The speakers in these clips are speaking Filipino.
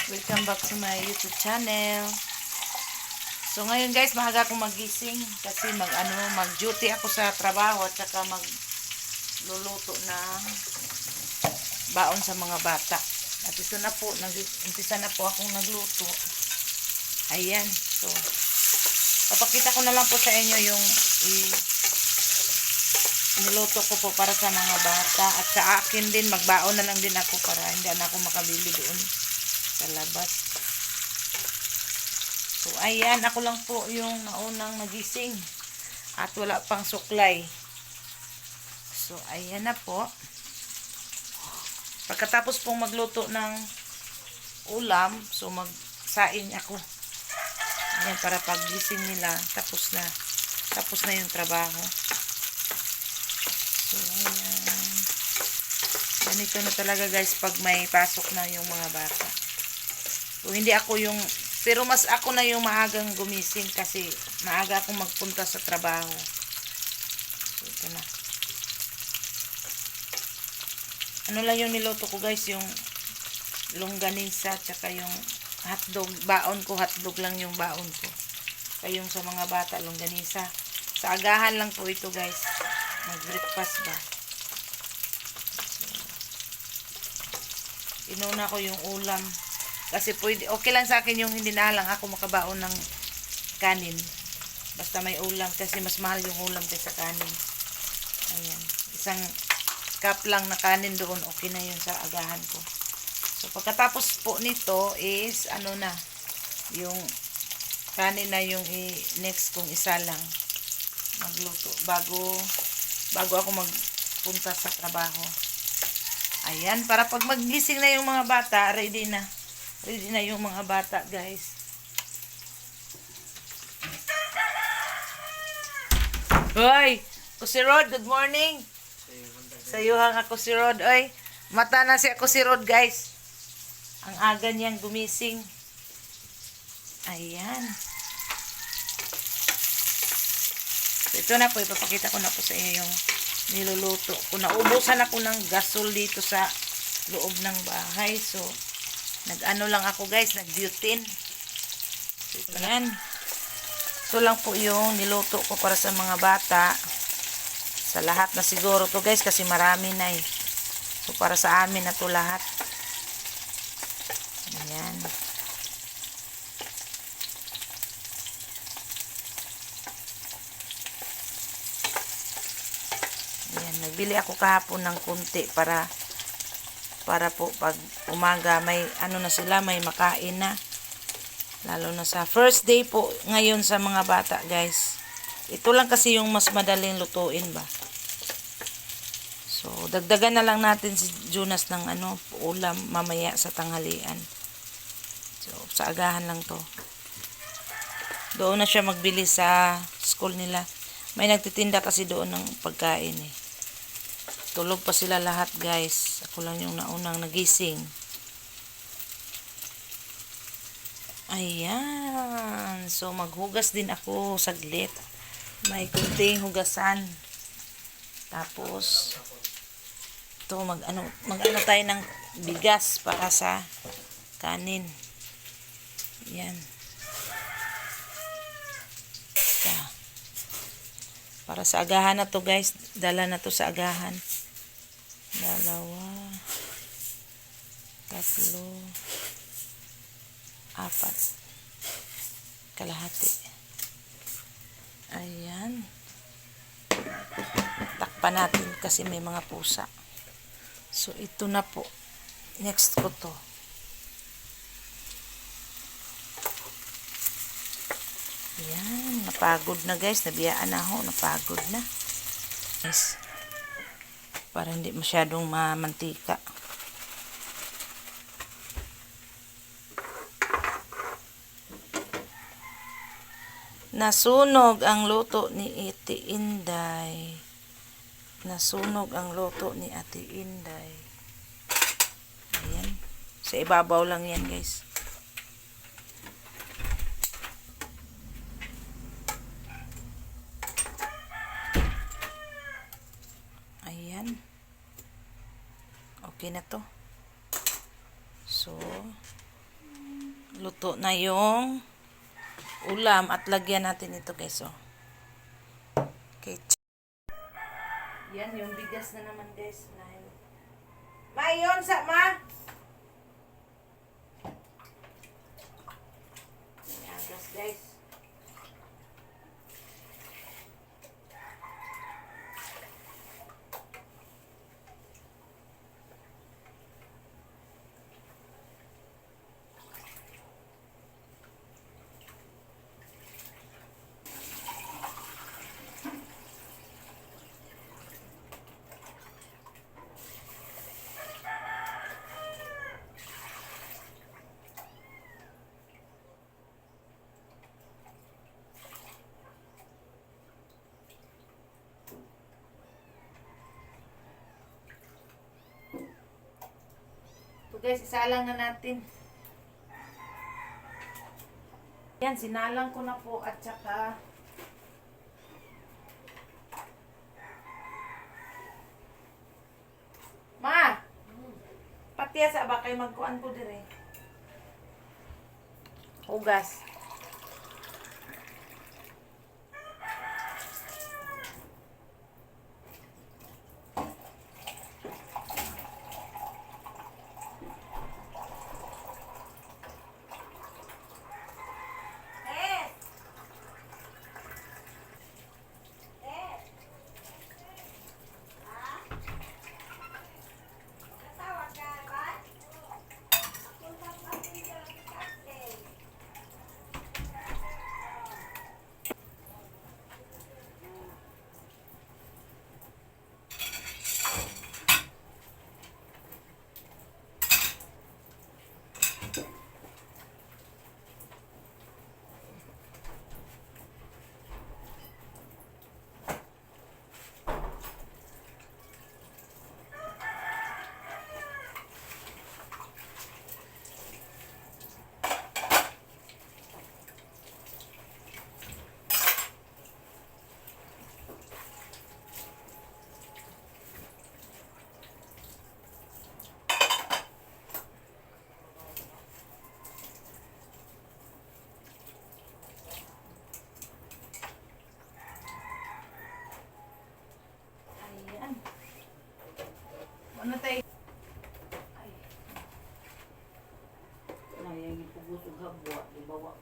Welcome back to my YouTube channel. So ngayon guys, maaga akong magising kasi mag-duty ako sa trabaho at saka magluluto ng baon sa mga bata. At ito na po, umpisa na po akong nagluto. Ayan. So papakita ko na lang po sa inyo yung niluto ko po para sa mga bata at sa akin din, magbaon na lang din ako para hindi na ako makabili doon sa labas. So ayan, ako lang po yung naunang nagising at wala pang suklay. So ayan na po. Pagkatapos pong magluto ng ulam, so magsaing ako. Ayan, para paggising nila tapos na yung trabaho. So ayan, ganito na talaga guys pag may pasok na yung mga bata. So hindi ako yung, pero mas ako na yung maagang gumising kasi maaga akong magpunta sa trabaho. So ito na. Ano lang yung niluto ko guys, yung longganisa tsaka yung hotdog. Baon ko, hotdog lang yung baon ko. Kaya yung sa mga bata, longganisa. Sa agahan lang po ito guys. Mag-breakfast ba. So, inuna ko yung ulam. Kasi pwede, okay lang sa akin yung hindi na lang ako makabaon ng kanin. Basta may ulam kasi mas mahal yung ulam kaysa kanin. Ayan. Isang cup lang na kanin doon, okay na yun sa agahan ko. So pagkatapos po nito is yung kanin na yung next kong isa lang magluto bago ako magpunta sa trabaho. Ayan, para pag maggising na yung mga bata, ready na yung mga bata guys. Hoy, Kusirod, good morning. Sayuhang ako si Rod. Oy, mata na si ako si Rod guys. Ang aga niyang gumising. Ayan. So, ito na po, ipapakita ko na po sa inyo yung niluluto ko. Naubusan ako ng gasol dito sa loob ng bahay. So, nag-ano lang ako guys, nag-butane. So, ayan. Ito lang po yung niluto ko para sa mga bata. Sa lahat na siguro to guys kasi marami na eh. So para sa amin na to lahat. Ayan. Ayan, nagbili ako kahapon ng kunti para po pag umaga may na sila, may makain na. Lalo na sa first day po ngayon sa mga bata guys. Ito lang kasi yung mas madaling lutuin ba. So, dagdagan na lang natin si Jonas ng ulam mamaya sa tanghalian. So, sa agahan lang to. Doon na siya magbili sa school nila. May nagtitinda kasi doon ng pagkain eh. Tulog pa sila lahat guys. Ako lang yung naunang nagising. Ayan. So, maghugas din ako saglit. May kunting hugasan. Tapos ito mag-ano tayo ng bigas para sa kanin. Yan. Ito. Para sa agahan na to guys. Dala na to sa agahan. 2, 3, 4 kalahati. Ayan. Takpan natin kasi may mga pusa. So ito na po. Next ko to. Ayan. Napagod na guys. Nabiyaan na ako. Napagod na. Yes. Para hindi masyadong mamantika. Nasunog ang luto ni Ate Inday. Nasunog ang luto ni Ate Inday. Ayan. Sa ibabaw lang yan guys. Ayan. Okay na to. So, Luto na yung ulam at lagyan natin ito guys. Oh. Okay. Yan yung bigas na naman guys. Mayon sa ma. Bigas guys. So guys, isalang na natin. Yan, sinalang ko na po at saka Ma! Patiya sa ba kayo magkuan ko dire? Hugas. Ayan. Ano tayo?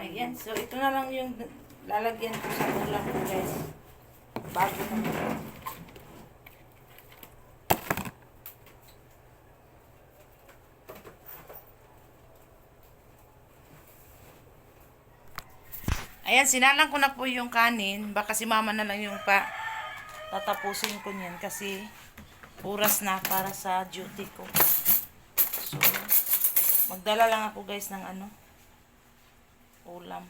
Ayan, so ito na lang yung lalagyan ko sa ulam ko guys. Bago na. Ayan, sinalang ko na po yung kanin. Baka si mama na lang yung tatapusin ko niyan kasi oras na para sa duty ko. So, magdala lang ako guys ng ulam.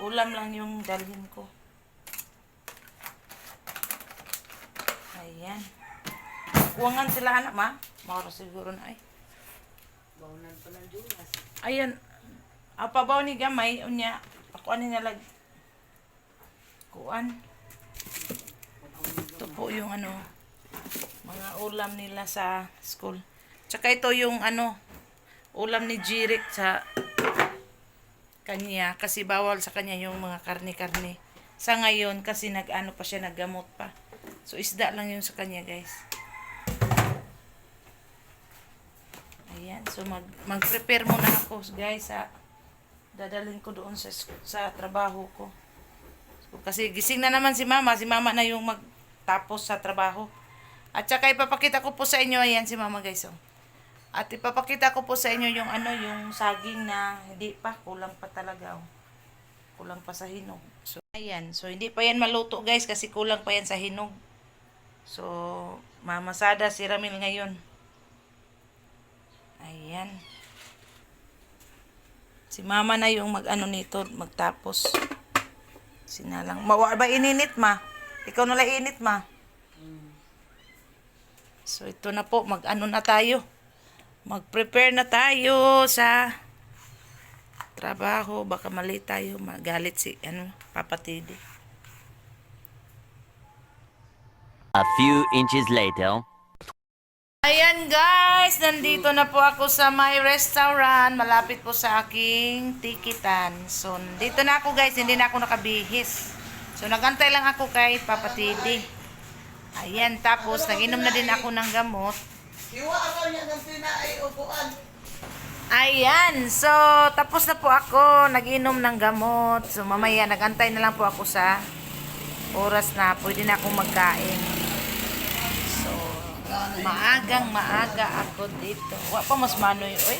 Ulam lang yung dalhin ko. Ayan. Kuwangan sila anak ma. Maro siguro na ay. Baunan pala dulas. Ayan. Pabaw ni gamay unya. Ako ani nalag kuan. Ito po yung mga ulam nila sa school. Tsaka ito yung ulam ni Jirik sa kanya kasi bawal sa kanya yung mga karne-karne. Sa ngayon kasi pa siya naggamot pa. So isda lang yun sa kanya guys. Ayan, so mag-prepare muna ako guys dadalhin ko doon sa trabaho ko. So, kasi gising na naman si mama na yung magtapos sa trabaho. At saka ipapakita ko po sa inyo, ayan si mama guys. Oh. At ipapakita ko po sa inyo yung yung saging na hindi pa, kulang pa talaga. Oh. Kulang pa sa hinog. So ayan, so hindi pa yan maluto guys kasi kulang pa yan sa hinog. So mamasada si Ramil ngayon. Ayan. Si mama na yung nito, magtapos. Sinalang. Ba ininit ma? Ikaw na lang init ma. So ito na po, na tayo. Mag-prepare na tayo sa trabaho, baka mali tayo, magalit si Papa Teddy. A few inches later. Ayan guys, nandito na po ako sa my restaurant, malapit po sa aking tikitan. So, dito na ako guys, hindi na ako nakabihis. So, nagantay lang ako kay Papa Teddy. Ayan, tapos nag-inom na din ako ng gamot. Ayan, so tapos na po ako, nag-inom ng gamot. So, mamaya nagantay na lang po ako sa oras na pwede na akong magkain. So, maagang maaga ako dito. Wa pa mas manoy, oy.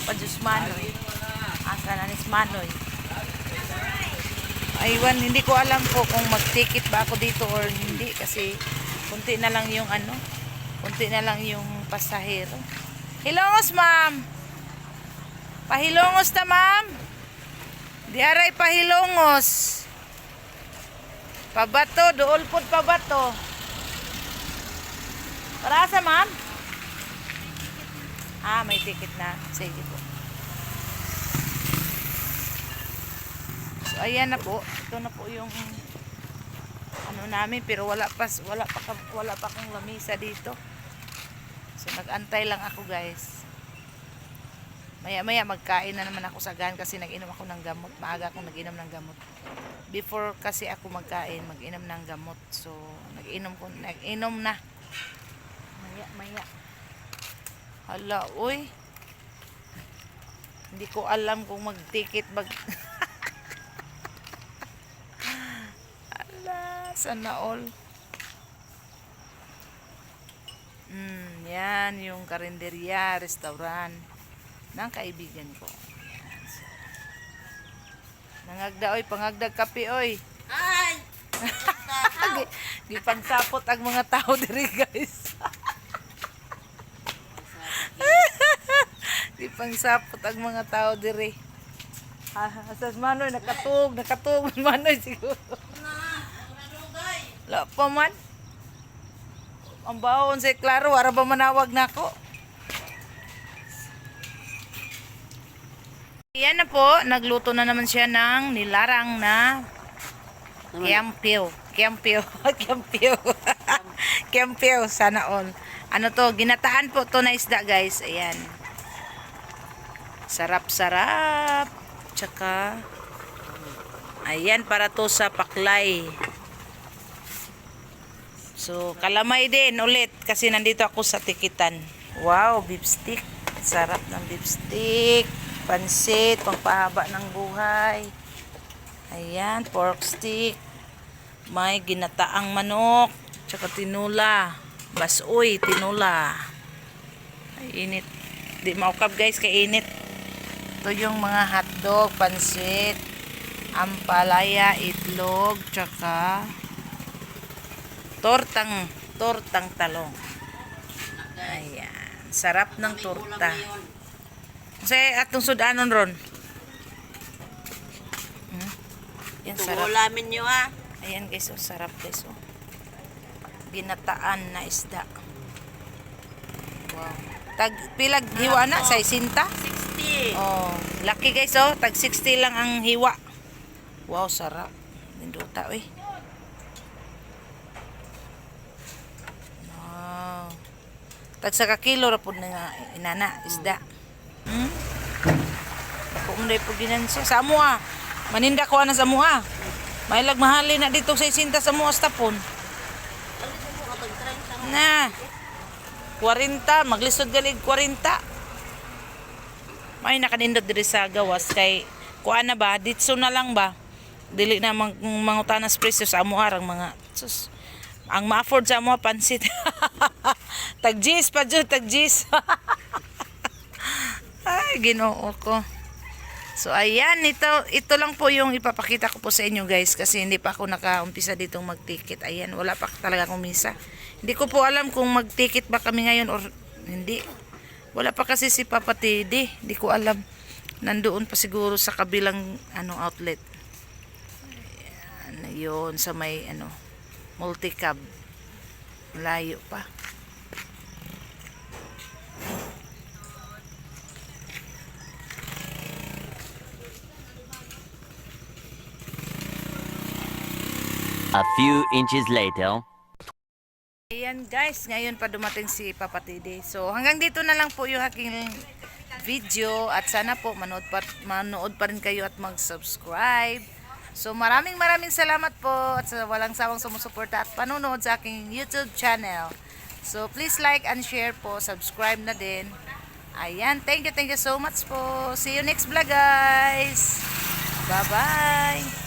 Padus manoy. Asa na nis manoy. Aywan, hindi ko alam po kung mag-ticket ba ako dito or hindi kasi kunti na lang yung kunti na lang yung pasahero. Hilongos, ma'am. Pahilongos ta, ma'am. Di aray pahilongos. Pabato, dool pod pabato. Para sa ma'am? May ticket na. Sige po. So, ayan na po. Ito na po yung namin, pero wala pa akong lamisa dito. So, nag-antay lang ako, guys. Maya-maya magkain na naman ako sa gan kasi nag-inom ako ng gamot. Maaga akong nag-inom ng gamot. Before kasi ako magkain, mag-inom ng gamot. So, nag-inom na. Maya. Hala, uy. Hindi ko alam kung mag-ticket sana all. Yan yung karinderya, restaurant ng kaibigan ko. Nangagda oy, pangagdag kape oy. Ay! Gipagsapot ang mga tao diri, guys. Gipagsapot ang mga tao diri. Asas manoy nakatug manoy siguro. La pa man. Ang baon si Claro, ara ba manawag na ako? Ayan na po, nagluto na naman siya ng nilarang na kiampyo. Kiampyo, sana all. Ano to, ginataan po to na isda, guys. Ayan. Sarap-sarap. Tsaka, ayan, para to sa paklay. So, kalamay din ulit kasi nandito ako sa tikitan. Wow, beef stick. Sarap ng beef stick. Pansit, pangpahaba ng buhay. Ayan, pork stick. May ginataang manok. Tsaka tinula. Basoy, tinula. Ay, init. Di maukap guys, kay init. Ito yung mga hotdog, pansit, ampalaya, itlog, tsaka tortang talong. Ayan. Sarap ng torta. Kasi atong sudanon ron. Yan, sarap. Ulamin nyo ha. Ayan guys, oh, sarap guys. Oh. Ginataan na isda. Wow. Pilag hiwa na, sa 60? 60. Oh, laki guys, oh. Tag 60 lang ang hiwa. Wow, sarap. Ninduta, eh. Tag sa kakilo ra pud nga inana isda. Ako unday pud ginansya sa amoa. Maninda ko ana sa amoa. May lagmahali na dito sa 60 sa amoa tapon. Na. 40 maglisod galig 40. May nakanindot diri sa gawas kay kuan na ba ditso na lang ba. Dili na mangutanas presyo sa amoa arang mga sus. Ang ma-afford sa mga pansit. Tagjis pa dyan, tagjis. Ay, ginoo ko. So, ayan, ito lang po yung ipapakita ko po sa inyo guys. Kasi hindi pa ako nakaumpisa ditong mag-ticket. Ayan, wala pa talaga akong misa. Hindi ko po alam kung mag-ticket ba kami ngayon or hindi. Wala pa kasi si Papa Teddy. Hindi ko alam. Nandoon pa siguro sa kabilang outlet. Ayan, yun, sa may multicab. Layo pa. A few inches later. Ayan guys, ngayon pa dumating si Papa Tidi. So hanggang dito na lang po yung aking video at sana po manood pa rin kayo at mag-subscribe. So maraming salamat po at sa walang sawang sumusuporta at panonood sa aking YouTube channel. So please like and share po, subscribe na din. Ayan, thank you so much po. See you next vlog guys. Bye-bye.